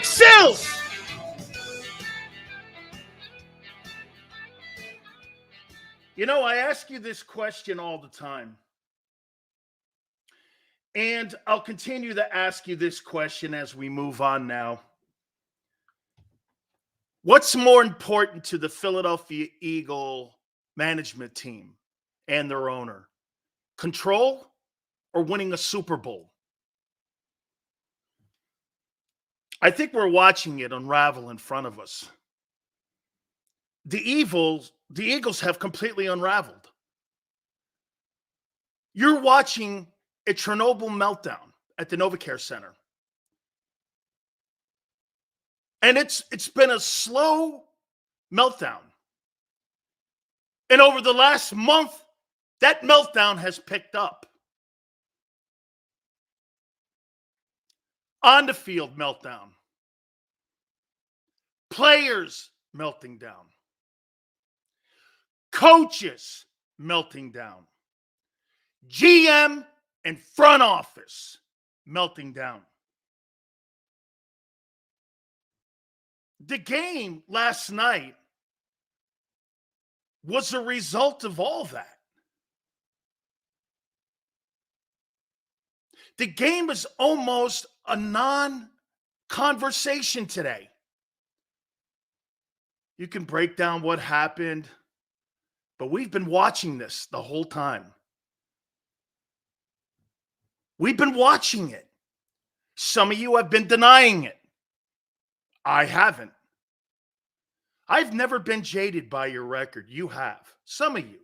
Sills! You know, I ask you this question all the time. And I'll continue to ask you this question as we move on now. What's more important to the Philadelphia Eagle management team and their owner? Control or winning a Super Bowl? I think we're watching it unravel in front of us. The Eagles have completely unraveled. You're watching a Chernobyl meltdown at the NovaCare Center. And it's been a slow meltdown. And over the last month, that meltdown has picked up. On the field meltdown. Players melting down. Coaches melting down. GM and front office melting down. The game last night was a result of all that. The game is almost a non-conversation today. You can break down what happened, but we've been watching this the whole time. We've been watching it. Some of you have been denying it. I haven't. I've never been jaded by your record. You have. Some of you.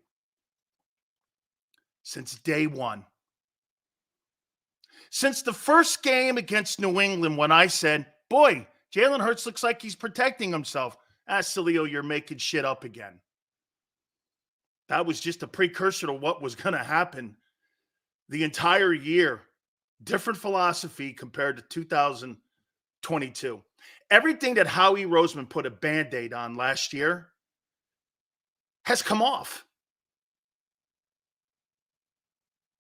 Since day one. Since the first game against New England when I said, boy, Jalen Hurts looks like he's protecting himself. Sileo, you're making shit up again. That was just a precursor to what was going to happen the entire year. Different philosophy compared to 2022. Everything that Howie Roseman put a Band-Aid on last year has come off.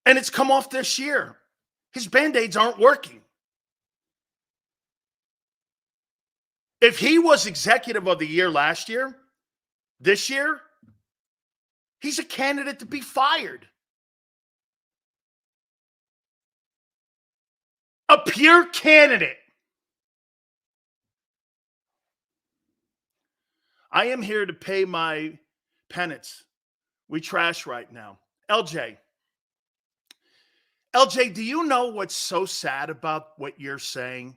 And it's come off this year. His Band-Aids aren't working. If he was executive of the year last year, this year, he's a candidate to be fired. A pure candidate. I am here to pay my penance. We trash right now. LJ, do you know what's so sad about what you're saying?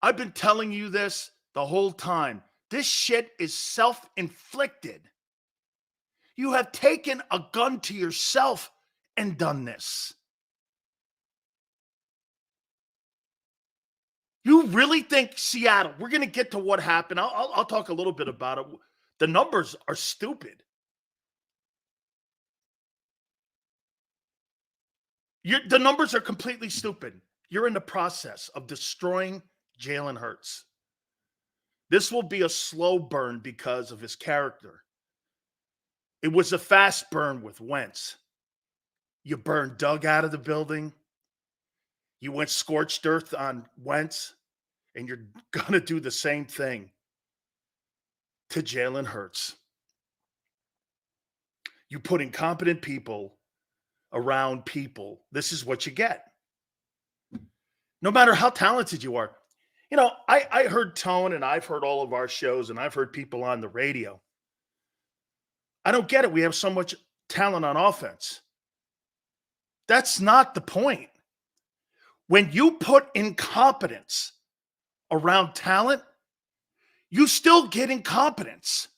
I've been telling you this the whole time. This shit is self-inflicted. You have taken a gun to yourself and done this. You really think Seattle, we're going to get to what happened. I'll talk a little bit about it. The numbers are stupid. The numbers are completely stupid. You're in the process of destroying Jalen Hurts. This will be a slow burn because of his character. It was a fast burn with Wentz. You burned Doug out of the building. You went scorched earth on Wentz, and you're going to do the same thing to Jalen Hurts. You put incompetent people around people. This is what you get. No matter how talented you are. You know, I heard Tone, and I've heard all of our shows, and I've heard people on the radio. I don't get it. We have so much talent on offense. That's not the point. When you put incompetence around talent, you still get incompetence.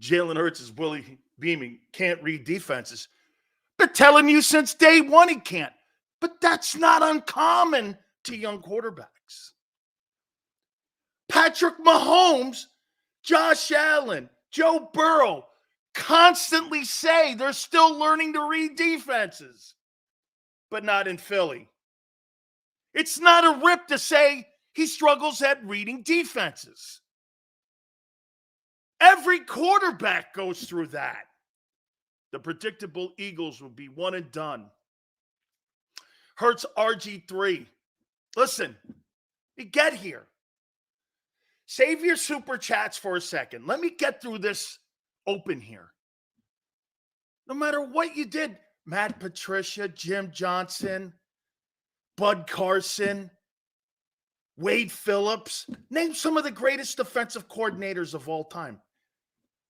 Jalen Hurts is Willie Beaming, can't read defenses. They're telling you since day one he can't. But that's not uncommon to young quarterbacks. Patrick Mahomes, Josh Allen, Joe Burrow constantly say they're still learning to read defenses, but not in Philly. It's not a rip to say he struggles at reading defenses. Every quarterback goes through that. The predictable Eagles will be one and done. Hurts RG3. Listen, you get here. Save your super chats for a second. Let me get through this open here. No matter what you did, Matt Patricia, Jim Johnson, Bud Carson, Wade Phillips, name some of the greatest defensive coordinators of all time.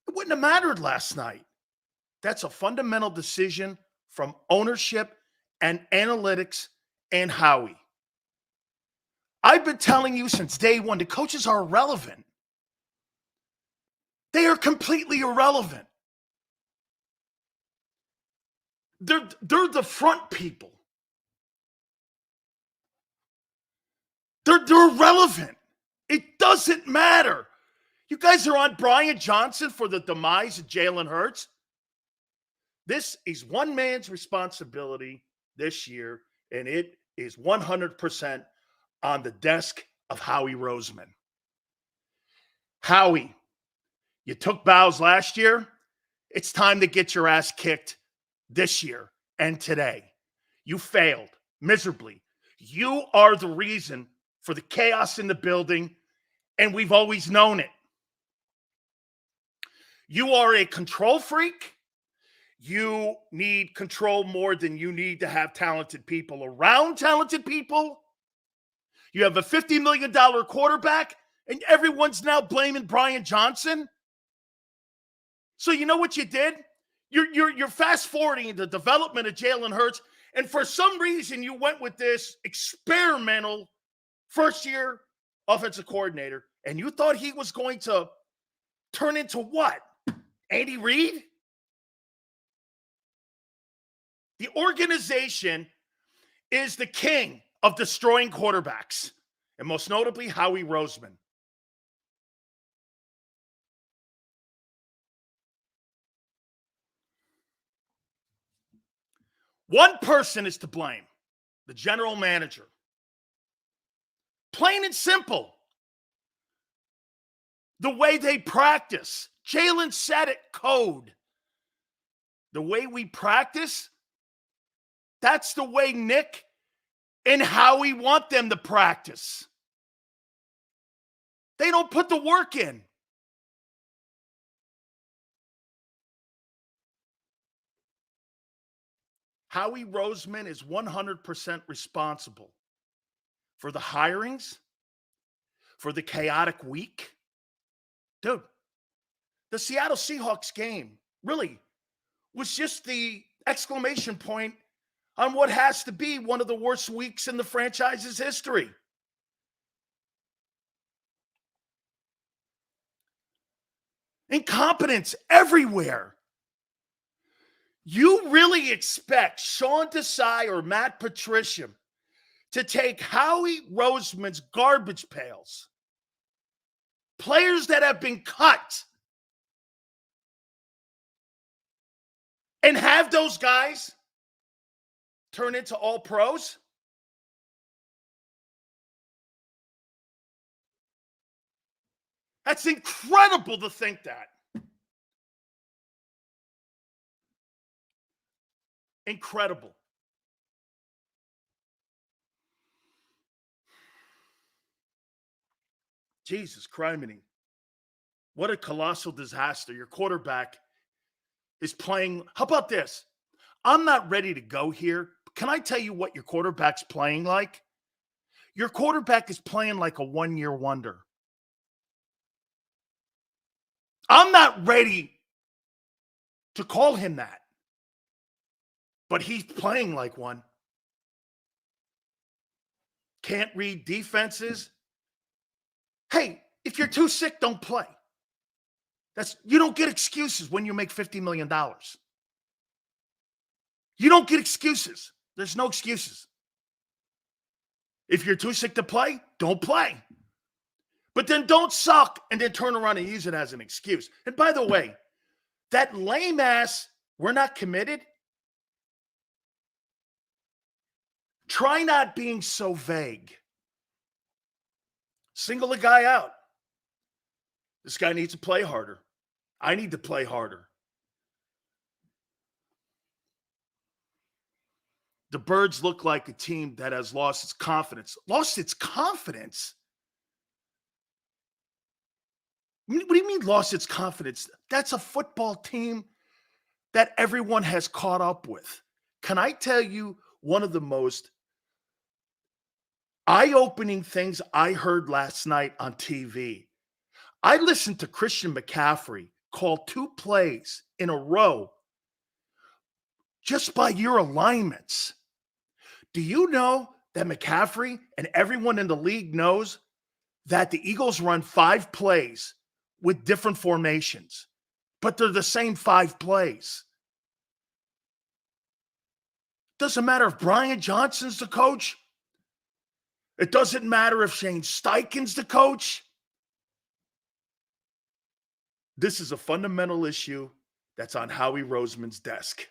It wouldn't have mattered last night. That's a fundamental decision from ownership and analytics and Howie. I've been telling you since day one, the coaches are irrelevant. They are completely irrelevant. They're the front people. They're irrelevant. It doesn't matter. You guys are on Brian Johnson for the demise of Jalen Hurts. This is one man's responsibility this year, and it is 100% on the desk of Howie Roseman. Howie, you took bows last year. It's time to get your ass kicked this year and today. You failed miserably. You are the reason for the chaos in the building, and we've always known it. You are a control freak. You need control more than you need to have talented people around talented people. You have a $50 million quarterback, and everyone's now blaming Brian Johnson. So you know what you did? You're fast-forwarding the development of Jalen Hurts, and for some reason you went with this experimental first-year offensive coordinator, and you thought he was going to turn into what? Andy Reid? The organization is the king of destroying quarterbacks, and most notably Howie Roseman. One person is to blame, the general manager. Plain and simple. The way they practice. Jalen said it, code. The way we practice, that's the way Nick and Howie want them to practice. They don't put the work in. Howie Roseman is 100% responsible for the hirings, for the chaotic week. Dude, the Seattle Seahawks game really was just the exclamation point on what has to be one of the worst weeks in the franchise's history. Incompetence everywhere. You really expect Sean Desai or Matt Patricia to take Howie Roseman's garbage pails, players that have been cut, and have those guys turn into all pros? That's incredible to think that. Incredible. Jesus criminy. What a colossal disaster. Your quarterback is playing. How about this? I'm not ready to go here. Can I tell you what your quarterback's playing like? Your quarterback is playing like a one-year wonder. I'm not ready to call him that. But he's playing like one. Can't read defenses. Hey, if you're too sick, don't play. You don't get excuses when you make $50 million. You don't get excuses. There's no excuses. If you're too sick to play, don't play. But then don't suck and then turn around and use it as an excuse. And by the way, that lame ass, we're not committed. Try not being so vague. Single a guy out. This guy needs to play harder. I need to play harder. The Birds look like a team that has lost its confidence. Lost its confidence? What do you mean lost its confidence? That's a football team that everyone has caught up with. Can I tell you one of the most eye-opening things I heard last night on TV? I listened to Christian McCaffrey call 2 plays in a row just by your alignments. Do you know that McCaffrey and everyone in the league knows that the Eagles run 5 plays with different formations, but they're the same 5 plays? Doesn't matter if Brian Johnson's the coach. It doesn't matter if Shane Steichen's the coach. This is a fundamental issue that's on Howie Roseman's desk.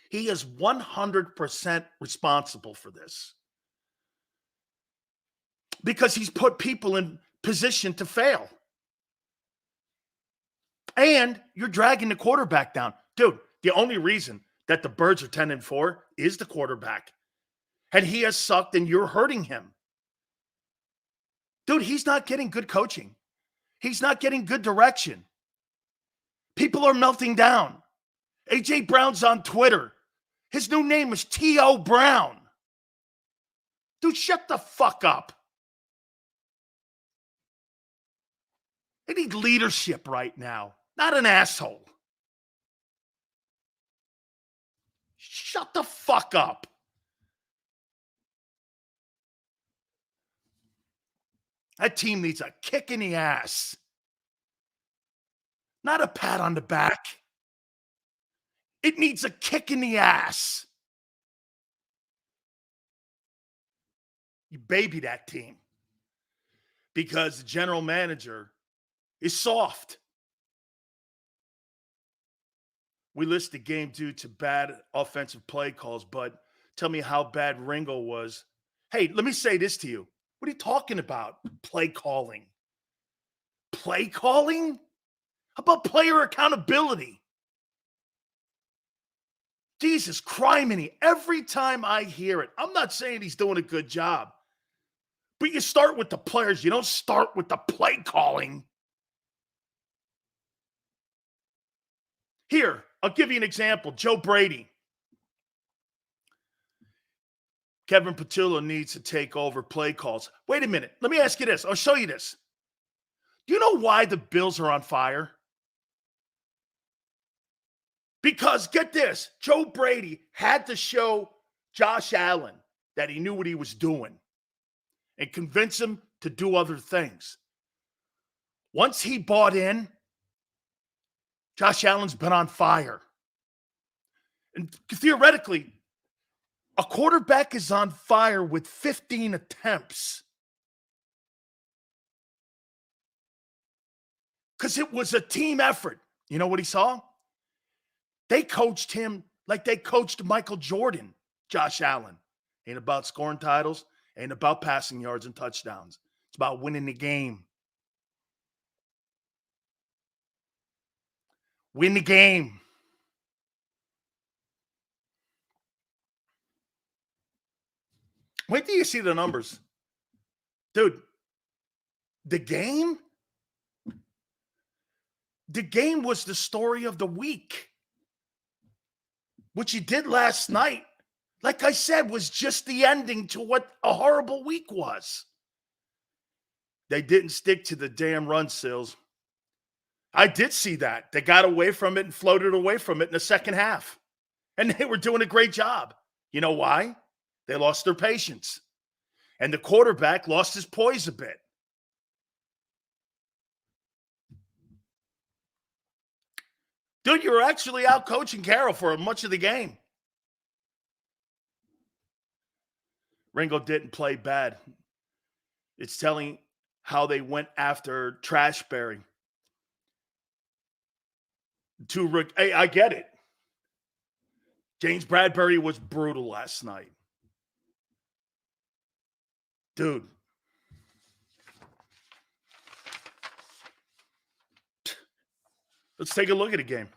He is 100% responsible for this because he's put people in position to fail. And you're dragging the quarterback down. Dude, the only reason that the Birds are 10-4 is the quarterback. And he has sucked and you're hurting him. Dude, he's not getting good coaching. He's not getting good direction. People are melting down. A.J. Brown's on Twitter. His new name is T.O. Brown. Dude, shut the fuck up. They need leadership right now, not an asshole. Shut the fuck up. That team needs a kick in the ass, not a pat on the back. It needs a kick in the ass. You baby that team because the general manager is soft. We list the game due to bad offensive play calls, but tell me how bad Ringo was. Hey, let me say this to you. What are you talking about? Play calling. Play calling? How about player accountability? Jesus criminy. Every time I hear it, I'm not saying he's doing a good job, but you start with the players. You don't start with the play calling. Here, I'll give you an example. Joe Brady. Kevin Patullo needs to take over play calls. Wait a minute. Let me ask you this. I'll show you this. Do you know why the Bills are on fire? Because, get this, Joe Brady had to show Josh Allen that he knew what he was doing and convince him to do other things. Once he bought in, Josh Allen's been on fire. And theoretically, a quarterback is on fire with 15 attempts. Because it was a team effort. You know what he saw? They coached him like they coached Michael Jordan, Josh Allen. Ain't about scoring titles, ain't about passing yards and touchdowns. It's about winning the game. Win the game. Wait till you see the numbers. Dude, the game was the story of the week. What you did last night, like I said, was just the ending to what a horrible week was. They didn't stick to the damn run, Sills. I did see that. They got away from it and floated away from it in the second half. And they were doing a great job. You know why? They lost their patience. And the quarterback lost his poise a bit. Dude, you were actually out coaching Carroll for much of the game. Ringo didn't play bad. It's telling how they went after Trashberry. Hey, I get it. James Bradbury was brutal last night. Dude. Let's take a look at the game.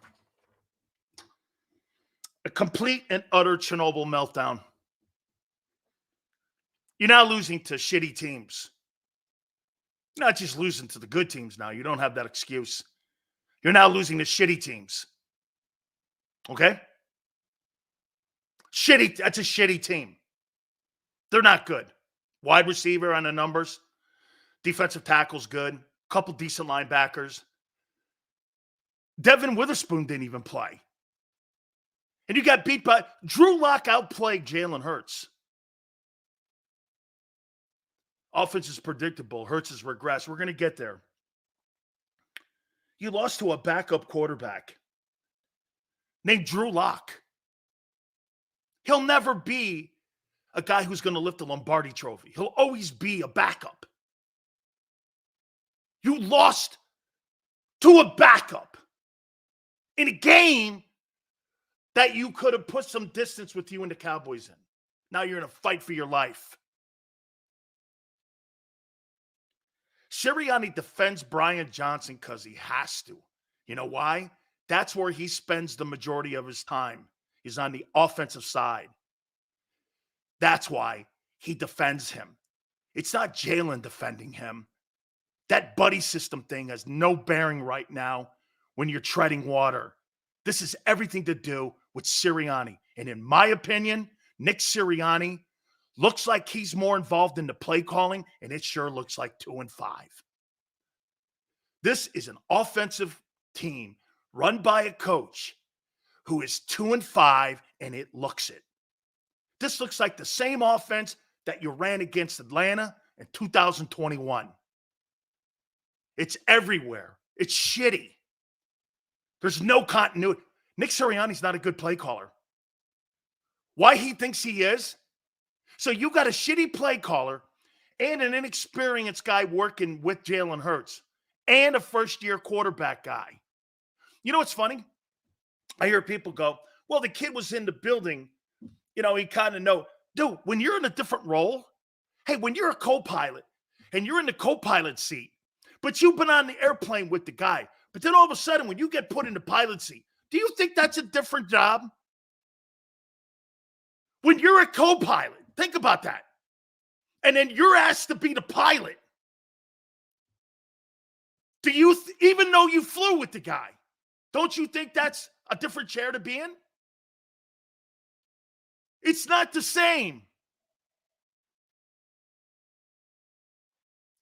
A complete and utter Chernobyl meltdown. You're now losing to shitty teams. You're not just losing to the good teams now. You don't have that excuse. You're now losing to shitty teams. Okay? Shitty. That's a shitty team. They're not good. Wide receiver on the numbers. Defensive tackle's good. Couple decent linebackers. Devin Witherspoon didn't even play. And you got beat by Drew Lock outplayed Jalen Hurts. Offense is predictable. Hurts has regressed. We're going to get there. You lost to a backup quarterback named Drew Lock. He'll never be a guy who's going to lift the Lombardi trophy. He'll always be a backup. You lost to a backup in a game that you could have put some distance with you and the Cowboys in. Now you're in a fight for your life. Sirianni defends Brian Johnson because he has to. You know why? That's where he spends the majority of his time. He's on the offensive side. That's why he defends him. It's not Jalen defending him. That buddy system thing has no bearing right now when you're treading water. This has everything to do with Sirianni. And in my opinion, Nick Sirianni looks like he's more involved in the play calling, and it sure looks like 2-5. This is an offensive team run by a coach who is 2-5, and it looks it. This looks like the same offense that you ran against Atlanta in 2021. It's everywhere. It's shitty. There's no continuity. Nick Sirianni's not a good play caller. Why he thinks he is? So you got a shitty play caller and an inexperienced guy working with Jalen Hurts and a first-year quarterback guy. You know what's funny? I hear people go, well, the kid was in the building. You know, he kind of know. Dude, when you're in a different role, hey, when you're a co-pilot and you're in the co-pilot seat, but you've been on the airplane with the guy, but then all of a sudden when you get put in the pilot seat, do you think that's a different job? When you're a co-pilot, think about that. And then you're asked to be the pilot. Do you, even though you flew with the guy, don't you think that's a different chair to be in? It's not the same.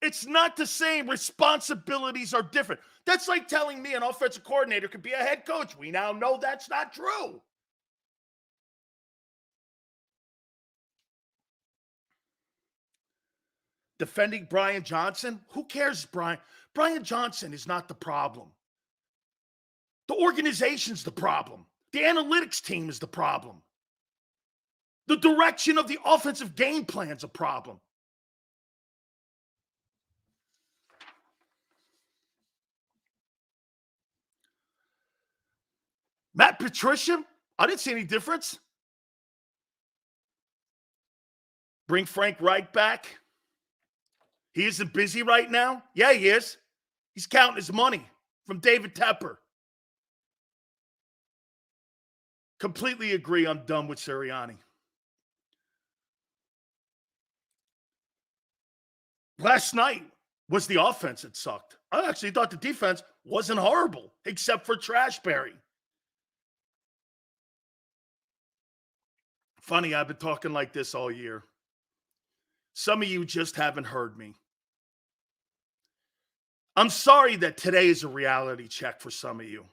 It's not the same. Responsibilities are different. That's like telling me an offensive coordinator could be a head coach. We now know that's not true. Defending Brian Johnson? Who cares, Brian? Brian Johnson is not the problem. The organization's the problem. The analytics team is the problem. The direction of the offensive game plan's a problem. Matt Patricia? I didn't see any difference. Bring Frank Reich back. He isn't busy right now? Yeah, he is. He's counting his money from David Tepper. Completely agree. I'm done with Sirianni. Last night was the offense that sucked. I actually thought the defense wasn't horrible, except for Trashberry. Funny, I've been talking like this all year. Some of you just haven't heard me. I'm sorry that today is a reality check for some of you.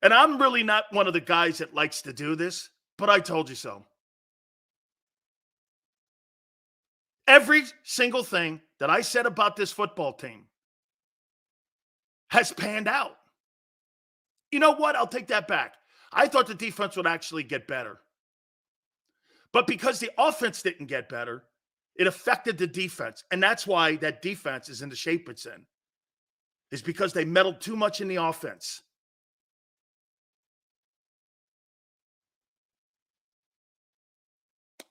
And I'm really not one of the guys that likes to do this, but I told you so. Every single thing that I said about this football team has panned out. You know what? I'll take that back. I thought the defense would actually get better. But because the offense didn't get better, it affected the defense. And that's why that defense is in the shape it's in. Is because they meddled too much in the offense.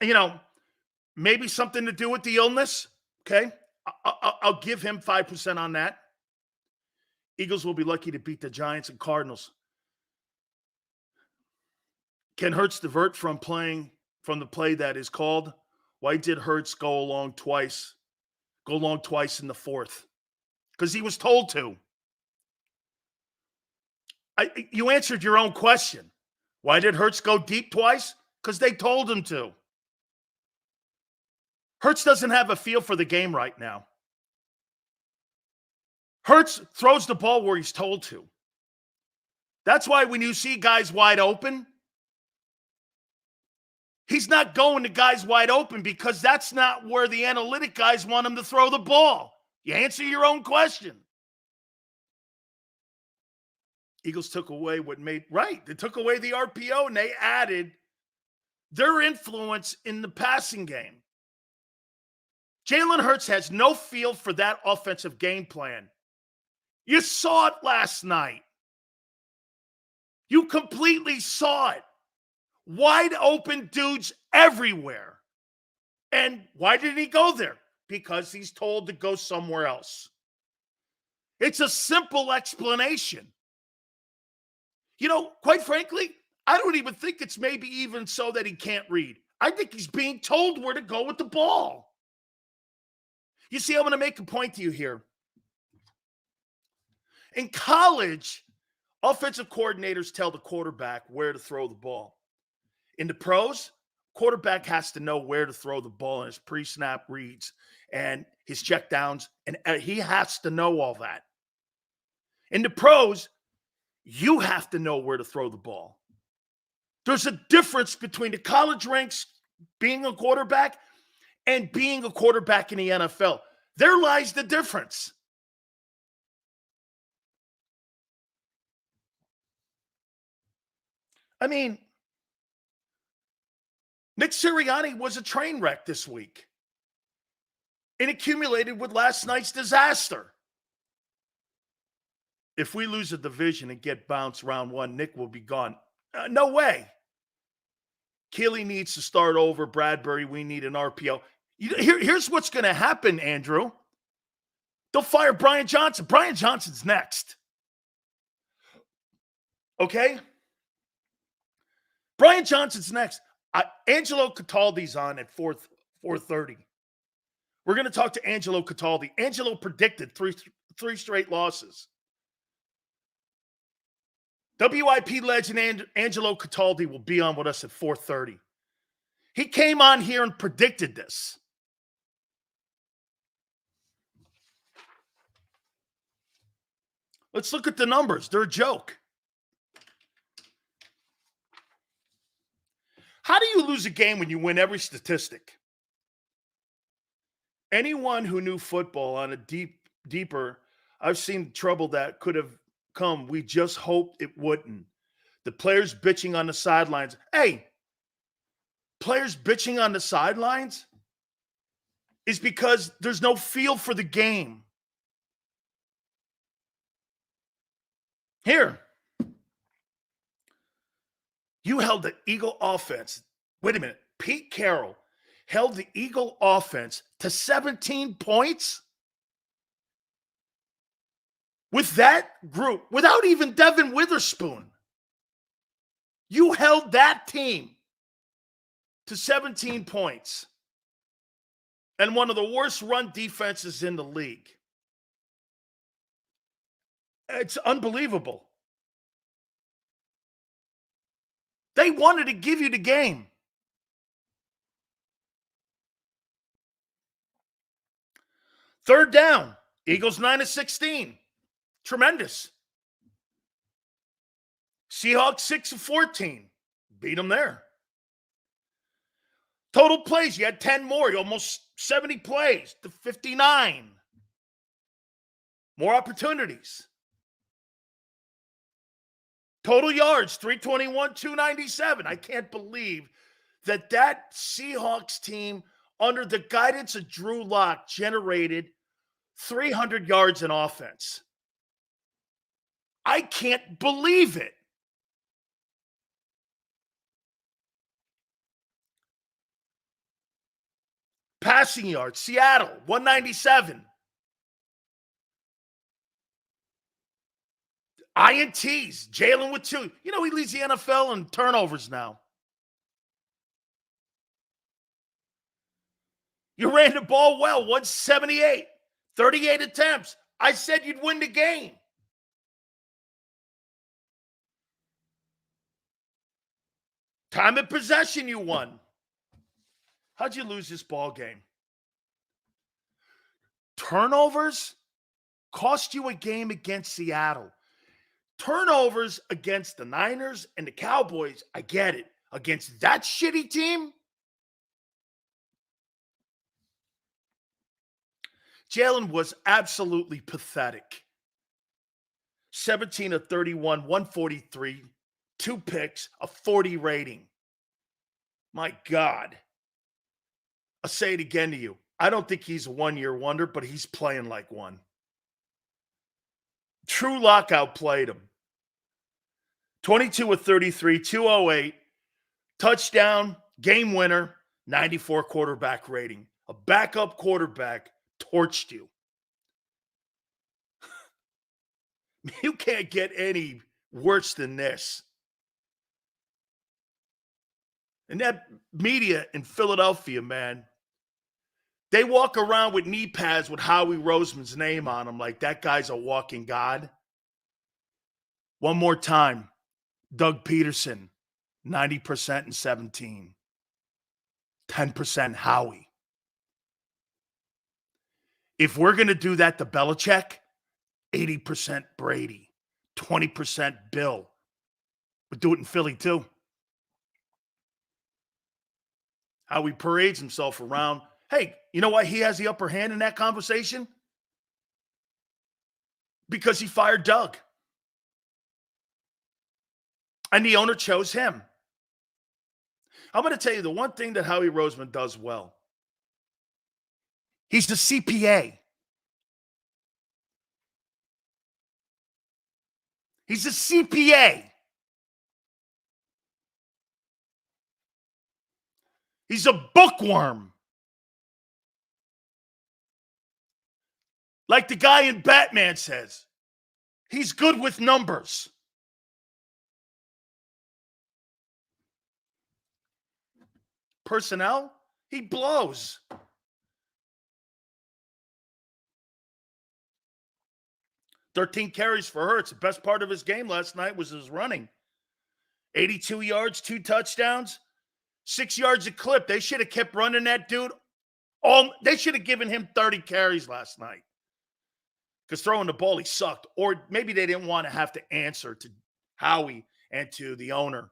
You know, maybe something to do with the illness. Okay. I'll give him 5% on that. Eagles will be lucky to beat the Giants and Cardinals. Can Hurts divert from the play that is called? Why did Hurts go long twice in the fourth? Because he was told to. You answered your own question. Why did Hurts go deep twice? Because they told him to. Hurts doesn't have a feel for the game right now. Hurts throws the ball where he's told to. That's why when you see guys wide open, he's not going to guys wide open because that's not where the analytic guys want him to throw the ball. You answer your own question. Eagles took away they took away the RPO and they added their influence in the passing game. Jalen Hurts has no feel for that offensive game plan. You saw it last night. You completely saw it. Wide open dudes everywhere. And why did he go there? Because he's told to go somewhere else. It's a simple explanation. Quite frankly, I don't even think it's maybe even so that he can't read. I think he's being told where to go with the ball. You see, I'm going to make a point to you here. In college, offensive coordinators tell the quarterback where to throw the ball. In the pros, quarterback has to know where to throw the ball in his pre-snap reads and his checkdowns, and he has to know all that. In the pros, you have to know where to throw the ball. There's a difference between the college ranks being a quarterback and being a quarterback in the NFL. There lies the difference. I mean, Nick Sirianni was a train wreck this week. It accumulated with last night's disaster. If we lose a division and get bounced round one, Nick will be gone. No way. Keeley needs to start over. Bradbury, we need an RPO. Here's what's going to happen, Andrew. They'll fire Brian Johnson. Brian Johnson's next. Okay? Brian Johnson's next. Angelo Cataldi's on at 4:30. We're going to talk to Angelo Cataldi. Angelo predicted three straight losses. WIP legend Angelo Cataldi will be on with us at 4:30. He came on here and predicted this. Let's look at the numbers. They're a joke. How do you lose a game when you win every statistic? Anyone who knew football on a deeper, I've seen trouble that could have come. We just hoped it wouldn't. The players bitching on the sidelines. Hey, players bitching on the sidelines is because there's no feel for the game. Here, you held the Eagle offense. Wait a minute. Pete Carroll held the Eagle offense to 17 points? With that group, without even Devin Witherspoon, you held that team to 17 points and one of the worst run defenses in the league. It's unbelievable. They wanted to give you the game. Third down, Eagles 9 of 16. Tremendous. Seahawks 6 of 14. Beat them there. Total plays, you had 10 more. You almost 70 plays to 59. More opportunities. Total yards, 321, 297. I can't believe that Seahawks team, under the guidance of Drew Lock, generated 300 yards in offense. I can't believe it. Passing yards, Seattle, 197. INTs, Jalen with 2. He leads the NFL in turnovers now. You ran the ball well, 178, 38 attempts. I said you'd win the game. Time of possession, you won. How'd you lose this ball game? Turnovers cost you a game against Seattle. Turnovers against the Niners and the Cowboys, I get it. Against that shitty team? Jalen was absolutely pathetic. 17 of 31, 143, 2 picks, a 40 rating. My God. I'll say it again to you. I don't think he's a one-year wonder, but he's playing like one. True lockout played him. 22 of 33, 208, touchdown, game winner, 94 quarterback rating. A backup quarterback torched you. You can't get any worse than this. And that media in Philadelphia, man, they walk around with knee pads with Howie Roseman's name on them like that guy's a walking god. One more time. Doug Peterson, 90% in 17. 10% Howie. If we're going to do that to Belichick, 80% Brady, 20% Bill. We'll do it in Philly too. Howie parades himself around. Hey, you know why he has the upper hand in that conversation? Because he fired Doug. And the owner chose him. I'm going to tell you the one thing that Howie Roseman does well. He's the CPA. He's a CPA. He's a bookworm. Like the guy in Batman says, he's good with numbers. Personnel, he blows. "13 carries for Hurts. The best part of his game last night was his running. 82 yards, 2 touchdowns, 6 yards a clip. They should have kept running that dude. They should have given him 30 carries last night. Because throwing the ball, he sucked. Or maybe they didn't want to have to answer to Howie and to the owner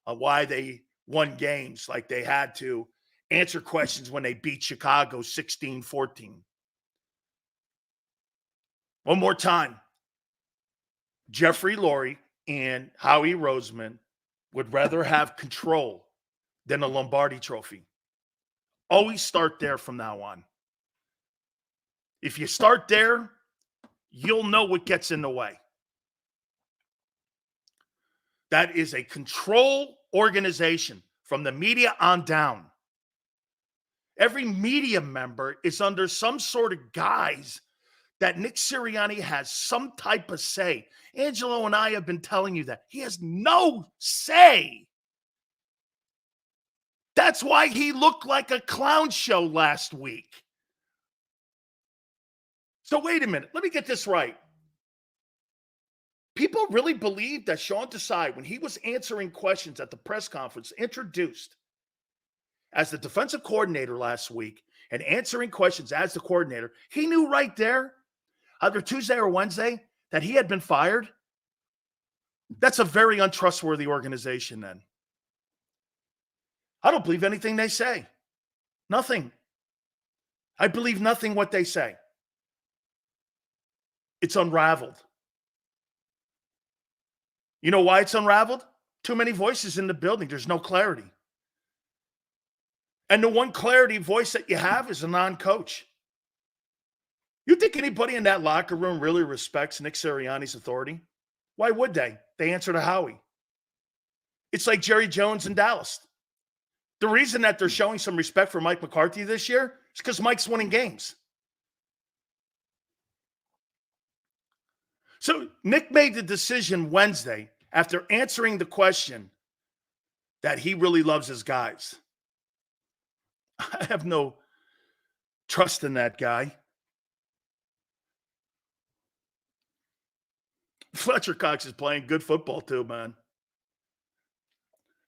of why they won games like they had to answer questions when they beat Chicago 16-14. One more time. Jeffrey Lurie and Howie Roseman would rather have control than a Lombardi trophy. Always start there from now on. If you start there, you'll know what gets in the way. That is a control organization from the media on down. Every media member is under some sort of guise that Nick Sirianni has some type of say. Angelo and I have been telling you that. He has no say. That's why he looked like a clown show last week. So wait a minute. Let me get this right. People really believe that Sean Desai, when he was answering questions at the press conference, introduced as the defensive coordinator last week and answering questions as the coordinator, he knew right there, either Tuesday or Wednesday, that he had been fired? That's a very untrustworthy organization then. I don't believe anything they say. Nothing. I believe nothing what they say. It's unraveled. You know why it's unraveled? Too many voices in the building. There's no clarity. And the one clarity voice that you have is a non-coach. You think anybody in that locker room really respects Nick Sirianni's authority? Why would they? They answer to Howie. It's like Jerry Jones in Dallas. The reason that they're showing some respect for Mike McCarthy this year is because Mike's winning games. So Nick made the decision Wednesday after answering the question that he really loves his guys. I have no trust in that guy. Fletcher Cox is playing good football too, man.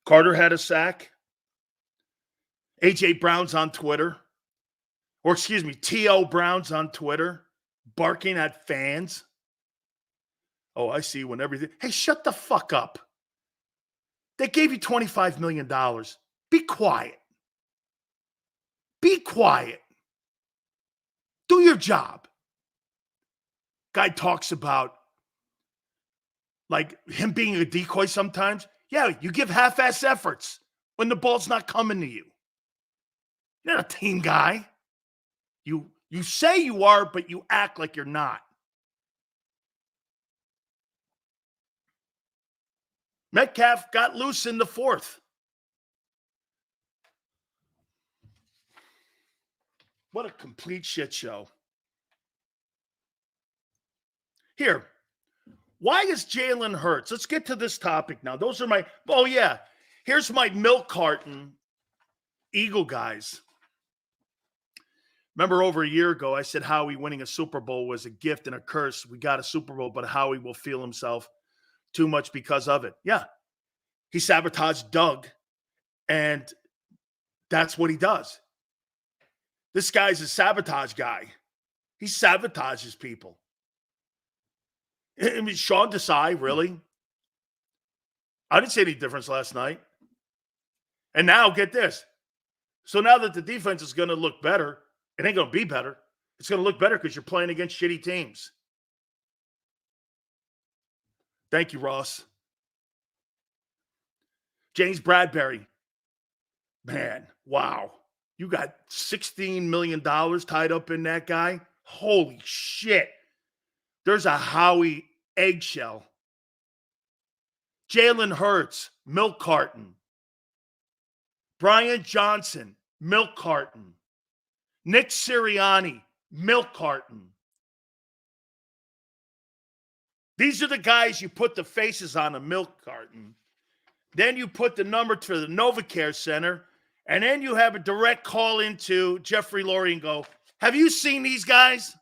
Carter had a sack. A.J. Brown's on Twitter. Or excuse me, T.O. Brown's on Twitter barking at fans. Oh, I see when everything. Hey, shut the fuck up. They gave you $25 million. Be quiet. Be quiet. Do your job. Guy talks about like him being a decoy sometimes. Yeah, you give half-ass efforts when the ball's not coming to you. You're not a team guy. You say you are, but you act like you're not. Metcalf got loose in the fourth. What a complete shit show. Here, why is Jalen Hurts? Let's get to this topic now. Those are my, oh yeah, here's my milk carton Eagle guys. Remember over a year ago, I said Howie winning a Super Bowl was a gift and a curse. We got a Super Bowl, but Howie will feel himself too much because of it. Yeah, he sabotaged Doug, and that's what he does. This guy's a sabotage guy. He sabotages people. I mean, Sean Desai, really? I didn't see any difference last night. And now, get this. So now that the defense is going to look better, it ain't going to be better. It's going to look better because you're playing against shitty teams. Thank you, Ross. James Bradbury. Man, wow. You got $16 million tied up in that guy? Holy shit. There's a Howie eggshell. Jalen Hurts, milk carton. Brian Johnson, milk carton. Nick Sirianni, milk carton. These are the guys you put the faces on a milk carton. Then you put the number to the NovaCare Center, and then you have a direct call into Jeffrey Lurie and go, have you seen these guys?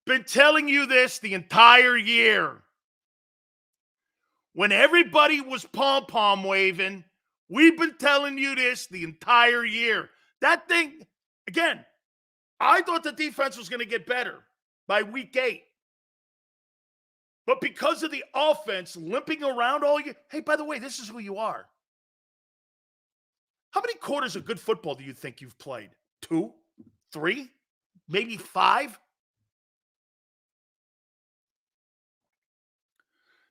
Been telling you this the entire year. When everybody was pom-pom waving, we've been telling you this the entire year. That thing, again, I thought the defense was going to get better by week 8. But because of the offense limping around all year, hey, by the way, this is who you are. How many quarters of good football do you think you've played? 2? 3? Maybe 5?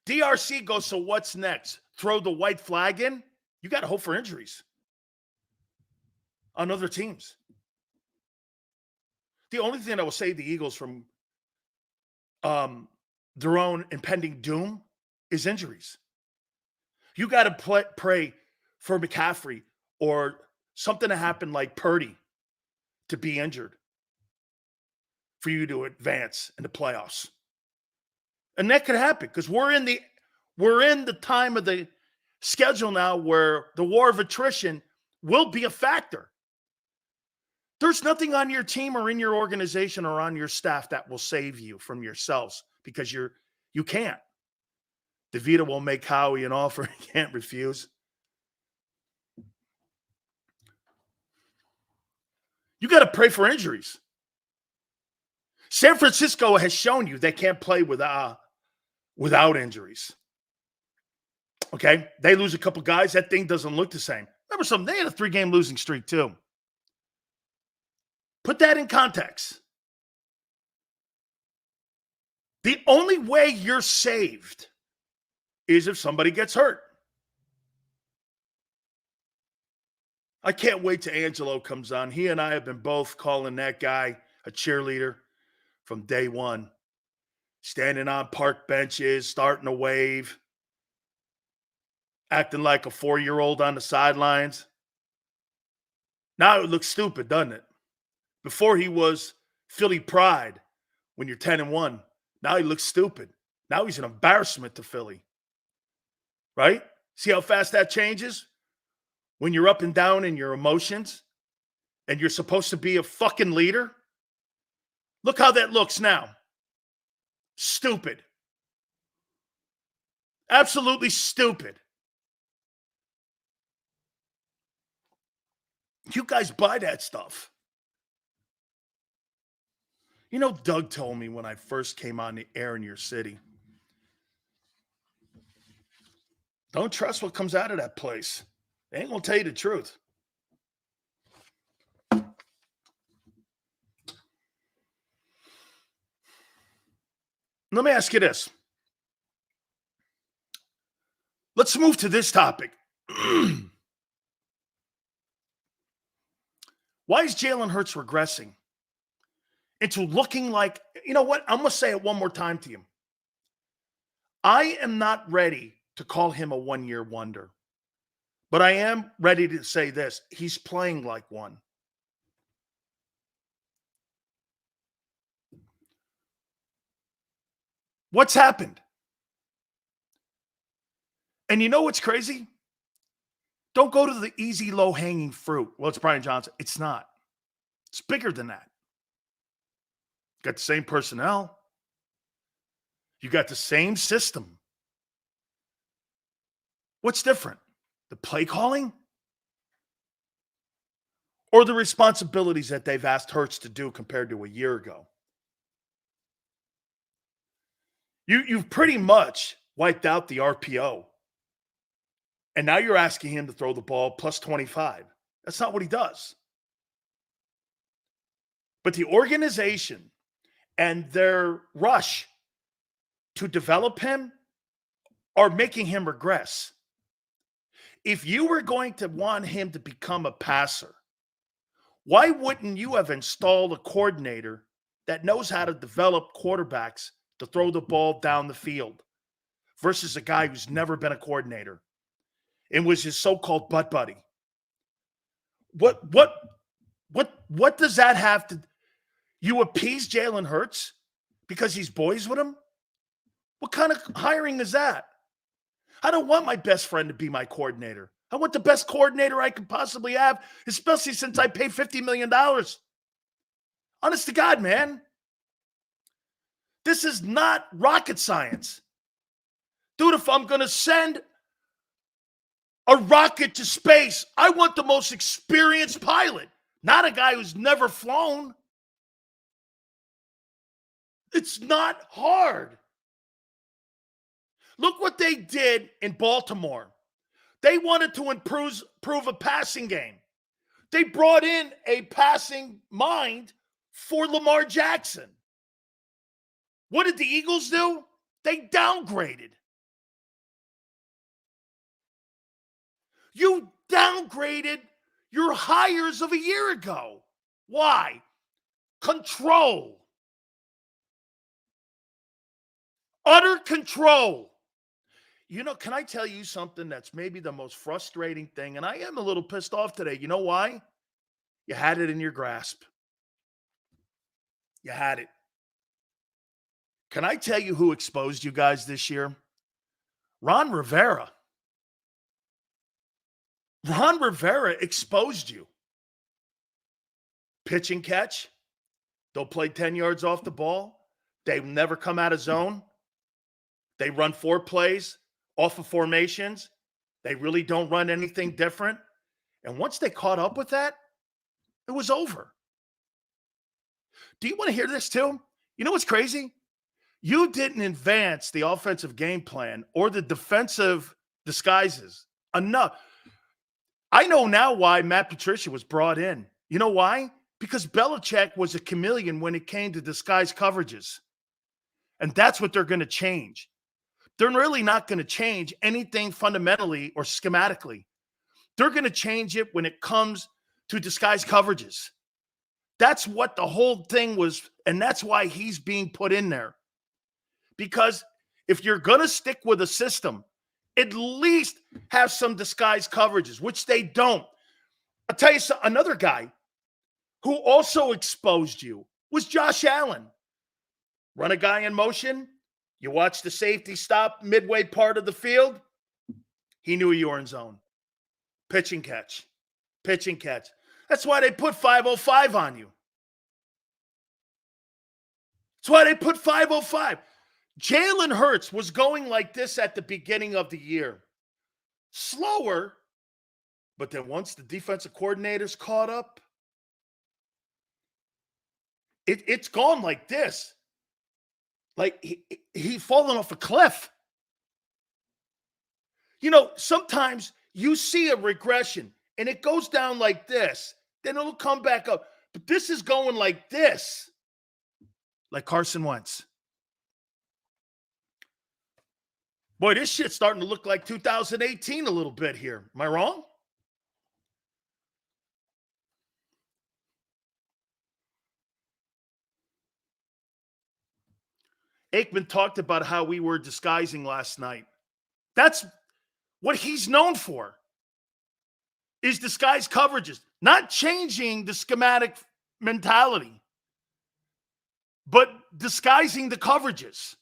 DRC goes, so what's next? Throw the white flag in? You got to hope for injuries on other teams. The only thing I will save the Eagles from their own impending doom is injuries. You got to pray for McCaffrey or something to happen like Purdy to be injured for you to advance in the playoffs. And that could happen because we're in the time of the schedule now where the war of attrition will be a factor. There's nothing on your team or in your organization or on your staff that will save you from yourselves because you can't. DeVito will make Howie an offer he can't refuse. You got to pray for injuries. San Francisco has shown you they can't play without injuries. Okay? They lose a couple guys. That thing doesn't look the same. Remember something? They had a 3-game losing streak too. Put that in context. The only way you're saved is if somebody gets hurt. I can't wait till Angelo comes on. He and I have been both calling that guy a cheerleader from day one. Standing on park benches, starting to wave, acting like a 4-year-old on the sidelines. Now it looks stupid, doesn't it? Before he was Philly pride when you're 10-1. Now he looks stupid. Now he's an embarrassment to Philly. Right? See how fast that changes? When you're up and down in your emotions and you're supposed to be a fucking leader? Look how that looks now. Stupid. Absolutely stupid. You guys buy that stuff. You know, Doug told me when I first came on the air in your city, don't trust what comes out of that place. They ain't gonna tell you the truth. Let me ask you this. Let's move to this topic. Why is Jalen Hurts regressing into looking like, you know what? I'm going to say it one more time to you. I am not ready to call him a one-year wonder, but I am ready to say this. He's playing like one. What's happened? And you know what's crazy? Don't go to the easy, low-hanging fruit. Well, it's Brian Johnson. It's not. It's bigger than that. Got the same personnel. You got the same system. What's different? The play calling? Or the responsibilities that they've asked Hurts to do compared to a year ago? You've pretty much wiped out the RPO. And now you're asking him to throw the ball plus 25. That's not what he does. But the organization and their rush to develop him are making him regress. If you were going to want him to become a passer, why wouldn't you have installed a coordinator that knows how to develop quarterbacks to throw the ball down the field versus a guy who's never been a coordinator and was his so-called butt buddy? What does that have to? You appease Jalen Hurts because he's boys with him? What kind of hiring is that? I don't want my best friend to be my coordinator. I want the best coordinator I could possibly have, especially since I pay $50 million. Honest to God, man. This is not rocket science. Dude, if I'm going to send a rocket to space, I want the most experienced pilot, not a guy who's never flown. It's not hard. Look what they did in Baltimore. They wanted to improve a passing game. They brought in a passing mind for Lamar Jackson. What did the Eagles do? They downgraded. You downgraded your hires of a year ago. Why? Control. Utter control. You know, can I tell you something that's maybe the most frustrating thing? And I am a little pissed off today. You know why? You had it in your grasp. You had it. Can I tell you who exposed you guys this year? Ron Rivera. Ron Rivera exposed you. Pitch and catch. They'll play 10 yards off the ball. They never come out of zone. They run 4 plays off of formations. They really don't run anything different. And once they caught up with that, it was over. Do you want to hear this too? You know what's crazy? You didn't advance the offensive game plan or the defensive disguises enough. I know now why Matt Patricia was brought in. You know why? Because Belichick was a chameleon when it came to disguise coverages. And that's what they're going to change. They're really not going to change anything fundamentally or schematically. They're going to change it when it comes to disguise coverages. That's what the whole thing was, and that's why he's being put in there. Because if you're going to stick with a system, at least have some disguise coverages, which they don't. I'll tell you another guy who also exposed you was Josh Allen. Run a guy in motion. You watch the safety stop midway part of the field. He knew you were in zone. Pitch and catch. Pitch and catch. That's why they put 505 on you. That's why they put 505. Jalen Hurts was going like this at the beginning of the year. Slower, but then once the defensive coordinators caught up, it's gone like this. Like he fallen off a cliff. You know, sometimes you see a regression and it goes down like this. Then it'll come back up. But this is going like this. Like Carson Wentz. Boy, this shit's starting to look like 2018 a little bit here. Am I wrong? Aikman talked about how we were disguising last night. That's what he's known for, is disguise coverages, not changing the schematic mentality, but disguising the coverages.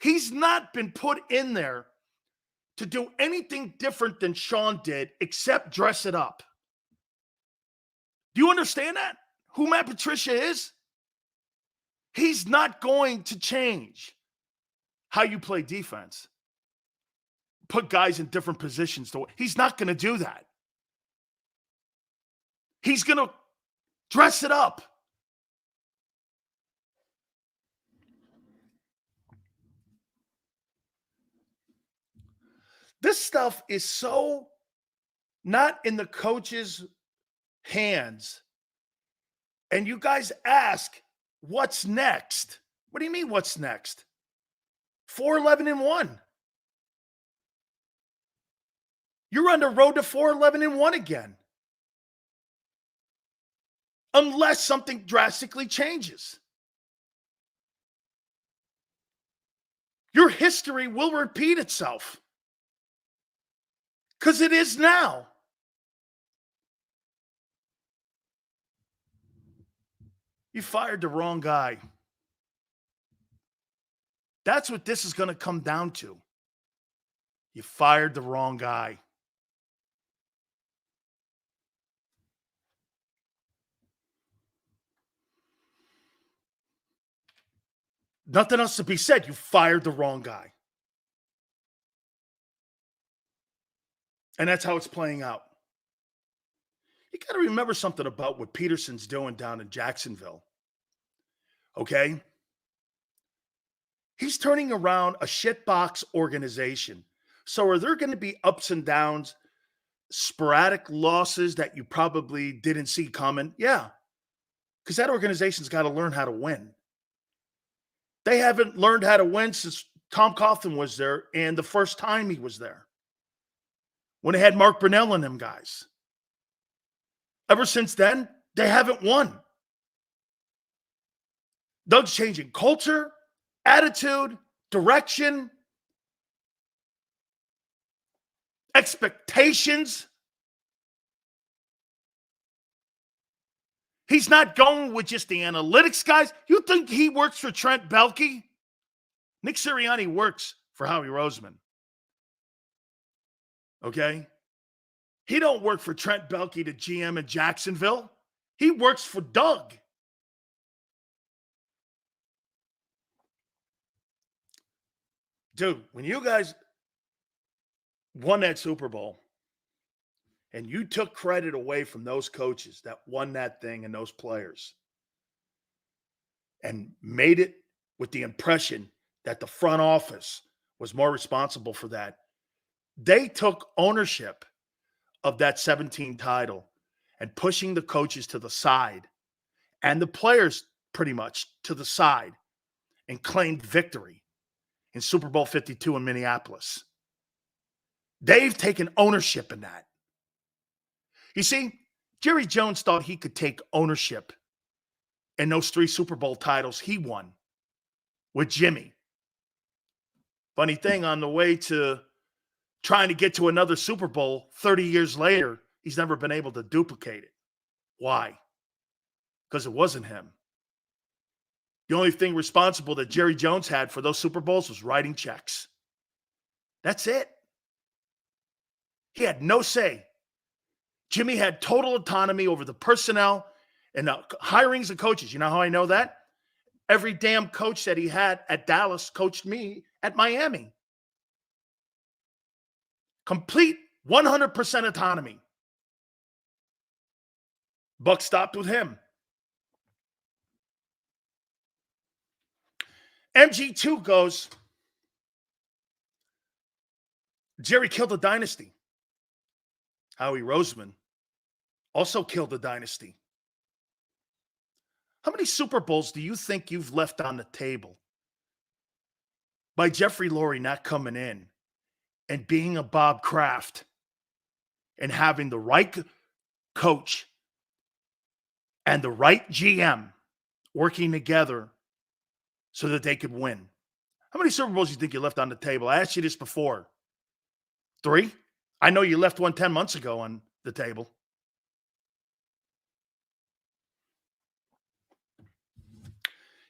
He's not been put in there to do anything different than Sean did except dress it up. Do you understand that? Who Matt Patricia is? He's not going to change how you play defense. Put guys in different positions. He's not going to do that. He's going to dress it up. This stuff is so not in the coach's hands. And you guys ask, what's next? What do you mean, what's next? 4-11-1. You're on the road to 4-11-1 again. Unless something drastically changes. Your history will repeat itself. Because it is now. You fired the wrong guy. That's what this is going to come down to. You fired the wrong guy. Nothing else to be said. You fired the wrong guy. And that's how it's playing out. You got to remember something about what Peterson's doing down in Jacksonville. Okay? He's turning around a shitbox organization. So are there going to be ups and downs, sporadic losses that you probably didn't see coming? Yeah. Because that organization's got to learn how to win. They haven't learned how to win since Tom Coughlin was there and the first time he was there. When they had Mark Brunell and them guys. Ever since then, they haven't won. Doug's changing culture, attitude, direction, expectations. He's not going with just the analytics guys. You think he works for Trent Baalke? Nick Sirianni works for Howie Roseman. Okay? He don't work for Trent Baalke, the GM in Jacksonville. He works for Doug. Dude, when you guys won that Super Bowl and you took credit away from those coaches that won that thing and those players and made it with the impression that the front office was more responsible for that, they took ownership of that 17 title and pushing the coaches to the side and the players pretty much to the side and claimed victory in Super Bowl 52 in Minneapolis. They've taken ownership in that. You see, Jerry Jones thought he could take ownership in those 3 Super Bowl titles he won with Jimmy. Funny thing, on the way to trying to get to another Super Bowl 30 years later, he's never been able to duplicate it. Why? Because it wasn't him. The only thing responsible that Jerry Jones had for those Super Bowls was writing checks. That's it. He had no say. Jimmy had total autonomy over the personnel and the hirings of coaches. You know how I know that? Every damn coach that he had at Dallas coached me at Miami. Complete 100% autonomy. Buck stopped with him. MG2 goes, Jerry killed a dynasty. Howie Roseman also killed a dynasty. How many Super Bowls do you think you've left on the table by Jeffrey Lurie not coming in and being a Bob Kraft and having the right coach and the right GM working together so that they could win? How many Super Bowls do you think you left on the table? I asked you this before. 3? I know you left one 10 months ago on the table.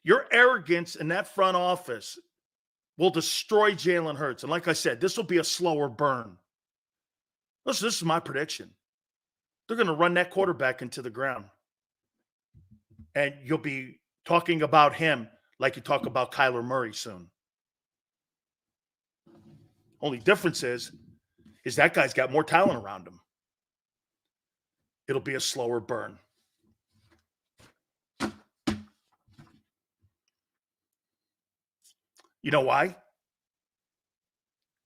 Your arrogance in that front office will destroy Jalen Hurts. And like I said, this will be a slower burn. Listen, this is my prediction. They're going to run that quarterback into the ground. And you'll be talking about him like you talk about Kyler Murray soon. Only difference is that guy's got more talent around him. It'll be a slower burn. You know why?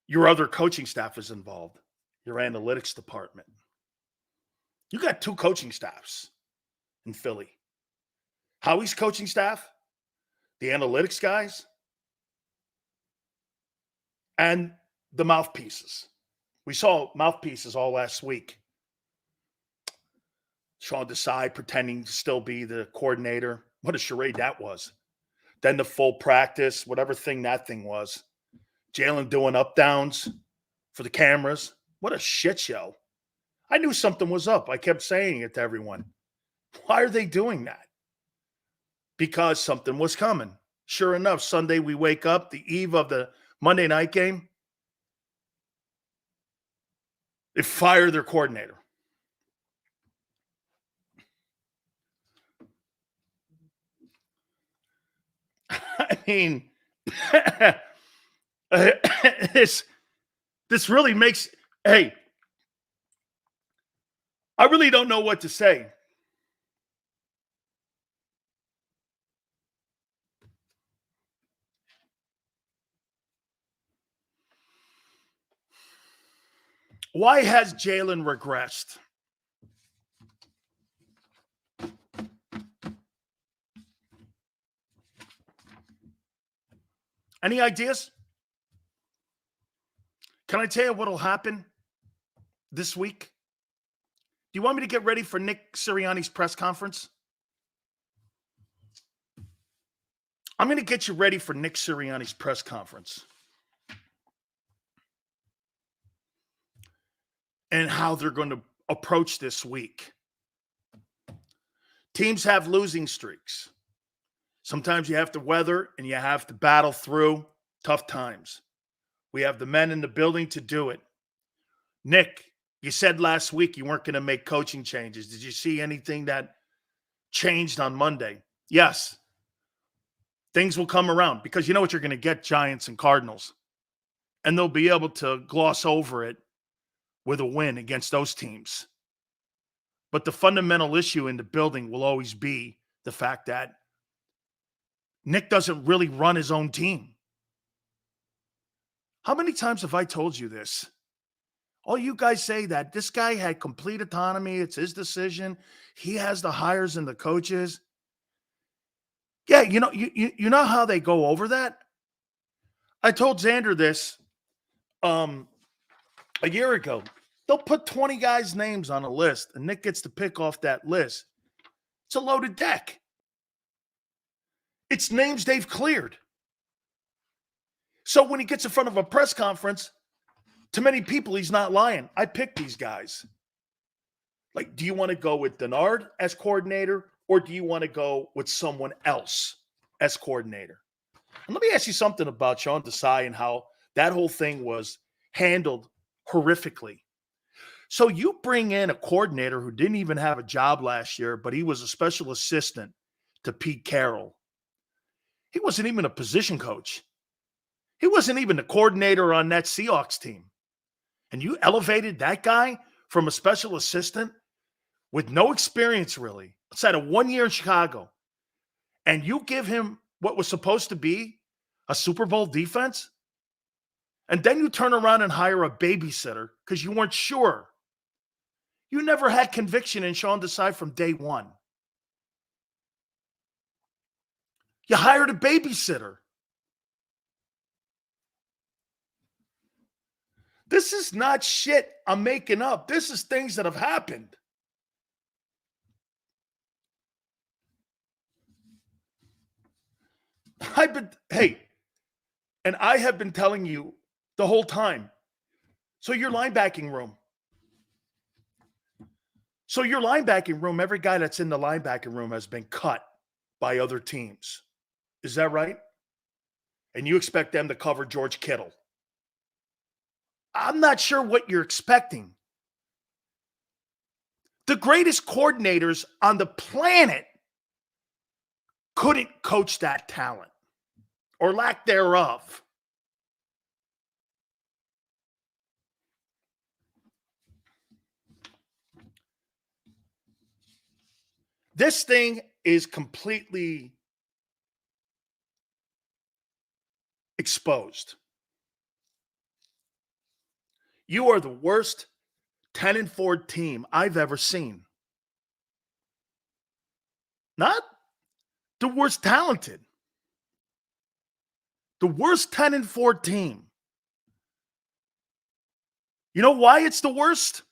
Your other coaching staff is involved. Your analytics department. You got 2 coaching staffs in Philly. Howie's coaching staff, the analytics guys, and the mouthpieces. We saw mouthpieces all last week. Sean Desai pretending to still be the coordinator. What a charade that was. Then the full practice, whatever thing that thing was. Jalen doing up downs for the cameras. What a shit show. I knew something was up. I kept saying it to everyone. Why are they doing that? Because something was coming. Sure enough, Sunday we wake up, the eve of the Monday night game. They fire their coordinator. I mean, this really makes, hey, I really don't know what to say. Why has Jalen regressed? Any ideas? Can I tell you what will happen this week? Do you want me to get ready for Nick Sirianni's press conference? I'm going to get you ready for Nick Sirianni's press conference. And how they're going to approach this week. Teams have losing streaks. Sometimes you have to weather and you have to battle through tough times. We have the men in the building to do it. Nick, you said last week you weren't going to make coaching changes. Did you see anything that changed on Monday? Yes. Things will come around because you know what you're going to get, Giants and Cardinals. And they'll be able to gloss over it with a win against those teams. But the fundamental issue in the building will always be the fact that Nick doesn't really run his own team. How many times have I told you this? All you guys say that this guy had complete autonomy. It's his decision. He has the hires and the coaches. Yeah, you know how they go over that? I told Xander this a year ago. They'll put 20 guys' names on a list, and Nick gets to pick off that list. It's a loaded deck. It's names they've cleared. So when he gets in front of a press conference, to many people, he's not lying. I picked these guys. Like, do you want to go with Denard as coordinator, or do you want to go with someone else as coordinator? And let me ask you something about Sean Desai and how that whole thing was handled horrifically. So you bring in a coordinator who didn't even have a job last year, but he was a special assistant to Pete Carroll. He wasn't even a position coach. He wasn't even the coordinator on that Seahawks team. And you elevated that guy from a special assistant with no experience really, outside of 1 year in Chicago, and you give him what was supposed to be a Super Bowl defense, and then you turn around and hire a babysitter because you weren't sure. You never had conviction in Sean Desai from day one. You hired a babysitter. This is not shit I'm making up. This is things that have happened. And I have been telling you the whole time. So your linebacking room. Every guy that's in the linebacking room has been cut by other teams. Is that right? And you expect them to cover George Kittle. I'm not sure what you're expecting. The greatest coordinators on the planet couldn't coach that talent or lack thereof. This thing is completely exposed. You are the worst 10-4 team I've ever seen. Not the worst talented. The worst 10-4 team. You know why it's the worst?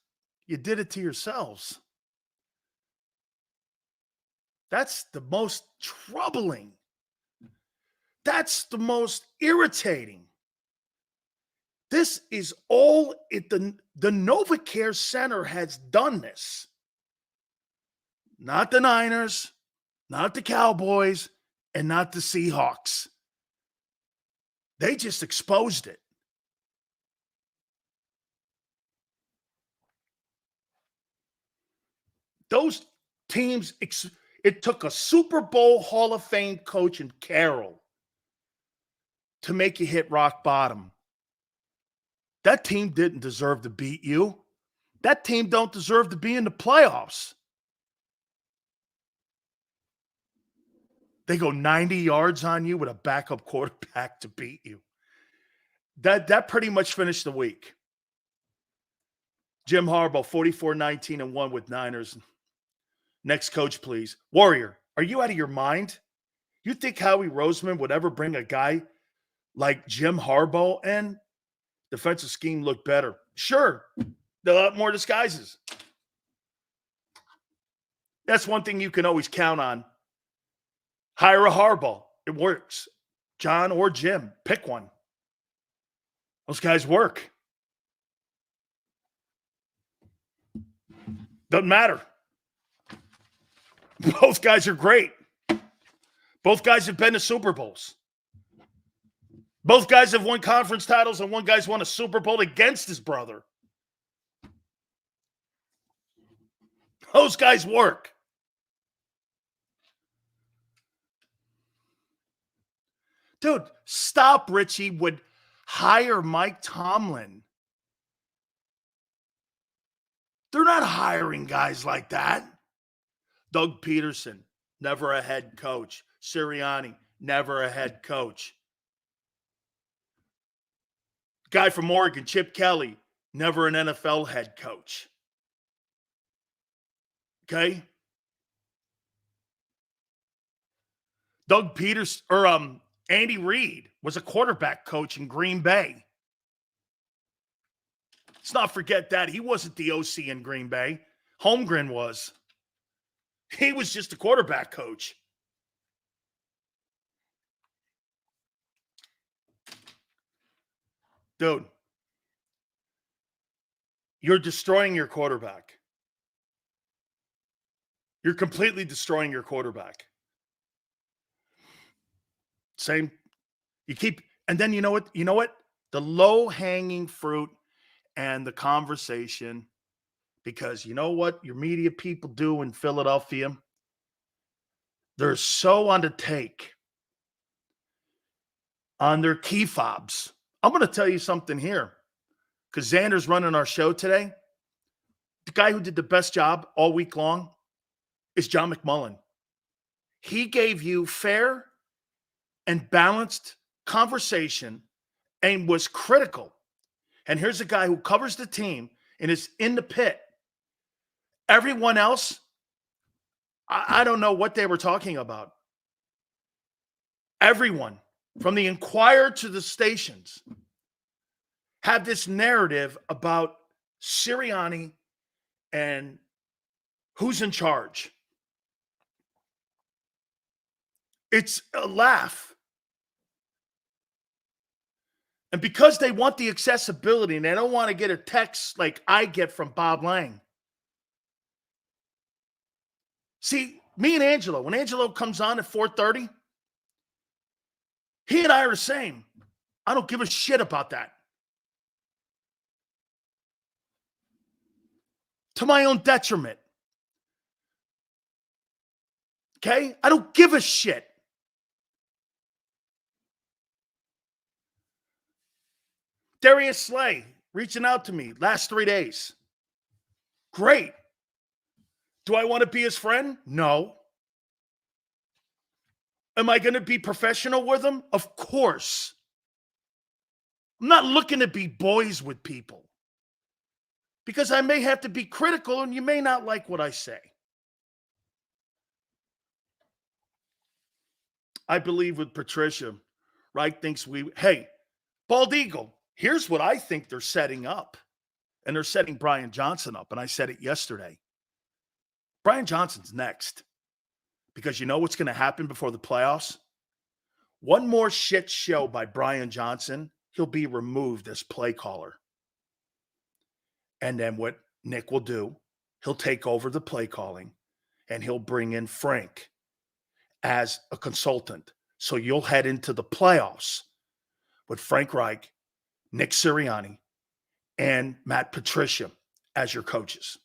You did it to yourselves. That's the most troubling. That's the most irritating. This is all the NovaCare Center has done this. Not the Niners, not the Cowboys, and not the Seahawks. They just exposed it. Those teams, it took a Super Bowl Hall of Fame coach in Carroll to make you hit rock bottom. That team didn't deserve to beat you. That team don't deserve to be in the playoffs. They go 90 yards on you with a backup quarterback to beat you. That pretty much finished the week. Jim Harbaugh, 44-19-1 with Niners. Next coach, please. Warrior, are you out of your mind? You think Howie Roseman would ever bring a guy like Jim Harbaugh in? Defensive scheme looked better. Sure, they'll have more disguises. That's one thing you can always count on. Hire a Harbaugh. It works. John or Jim, pick one. Those guys work. Doesn't matter. Both guys are great. Both guys have been to Super Bowls. Both guys have won conference titles, and one guy's won a Super Bowl against his brother. Those guys work. Dude, stop, Richie would hire Mike Tomlin. They're not hiring guys like that. Doug Peterson, never a head coach. Sirianni, never a head coach. Guy from Oregon, Chip Kelly, never an NFL head coach. Okay? Doug Peters or Andy Reid was a quarterback coach in Green Bay. Let's not forget that. He wasn't the OC in Green Bay. Holmgren was. He was just a quarterback coach. Dude, you're destroying your quarterback. You're completely destroying your quarterback. Same. You keep, and then you know what? The low-hanging fruit and the conversation because you know what your media people do in Philadelphia? They're so on the take on their key fobs. I'm going to tell you something here because Xander's running our show today. The guy who did the best job all week long is John McMullen. He gave you fair and balanced conversation and was critical. And here's a guy who covers the team and is in the pit. Everyone else, I don't know what they were talking about. Everyone, from the Inquirer to the stations, have this narrative about Sirianni and who's in charge. It's a laugh. And because they want the accessibility and they don't want to get a text like I get from Bob Lang. See, me and Angelo, when Angelo comes on at 4:30, he and I are the same. I don't give a shit about that. To my own detriment. Okay? I don't give a shit. Darius Slay reaching out to me last 3 days. Great. Do I want to be his friend? No. Am I going to be professional with him? Of course. I'm not looking to be boys with people because I may have to be critical and you may not like what I say. I believe with Patricia, Reich thinks hey, Bald Eagle, here's what I think they're setting up. And they're setting Brian Johnson up. And I said it yesterday. Brian Johnson's next. Because you know what's going to happen before the playoffs? One more shit show by Brian Johnson, he'll be removed as play caller. And then what Nick will do, he'll take over the play calling and he'll bring in Frank as a consultant. So you'll head into the playoffs with Frank Reich, Nick Sirianni, and Matt Patricia as your coaches.